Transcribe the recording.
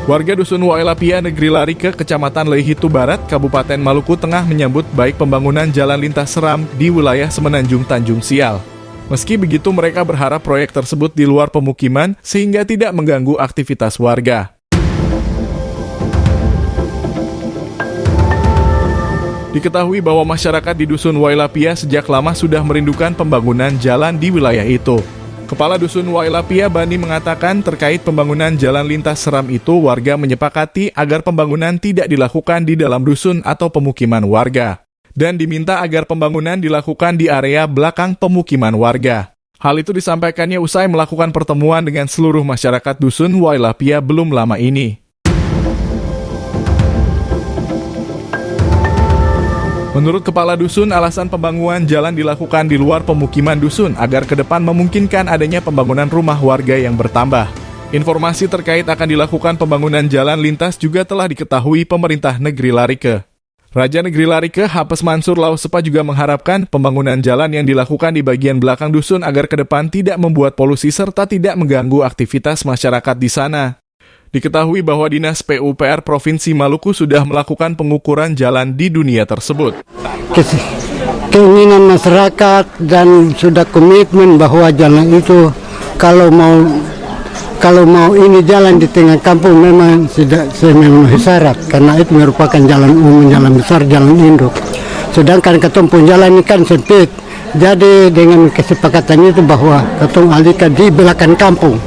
Warga Dusun Wailapia, Negeri Larike, Kecamatan Leihitu Barat, Kabupaten Maluku Tengah menyambut baik pembangunan jalan lintas seram di wilayah Semenanjung Tanjung Sial. Meski begitu, mereka berharap proyek tersebut di luar pemukiman sehingga tidak mengganggu aktivitas warga. Diketahui bahwa masyarakat di Dusun Wailapia sejak lama sudah merindukan pembangunan jalan di wilayah itu. Kepala Dusun Wailapia, Bani, mengatakan terkait pembangunan jalan lintas seram itu, warga menyepakati agar pembangunan tidak dilakukan di dalam dusun atau pemukiman warga, dan diminta agar pembangunan dilakukan di area belakang pemukiman warga. Hal itu disampaikannya usai melakukan pertemuan dengan seluruh masyarakat Dusun Wailapia belum lama ini. Menurut Kepala Dusun, alasan pembangunan jalan dilakukan di luar pemukiman dusun agar ke depan memungkinkan adanya pembangunan rumah warga yang bertambah. Informasi terkait akan dilakukan pembangunan jalan lintas juga telah diketahui pemerintah Negeri Larike. Raja Negeri Larike, Hapes Mansur Lausepa, juga mengharapkan pembangunan jalan yang dilakukan di bagian belakang dusun agar ke depan tidak membuat polusi serta tidak mengganggu aktivitas masyarakat di sana. Diketahui bahwa Dinas PUPR Provinsi Maluku sudah melakukan pengukuran jalan di dunia tersebut. Keinginan masyarakat dan sudah komitmen bahwa jalan itu kalau mau ini jalan di tengah kampung memang tidak memenuhi syarat, karena itu merupakan jalan umum, jalan besar, jalan induk. Sedangkan ketemu jalan ini kan sempit. Jadi dengan kesepakatan itu bahwa ketemu alihkan di belakang kampung.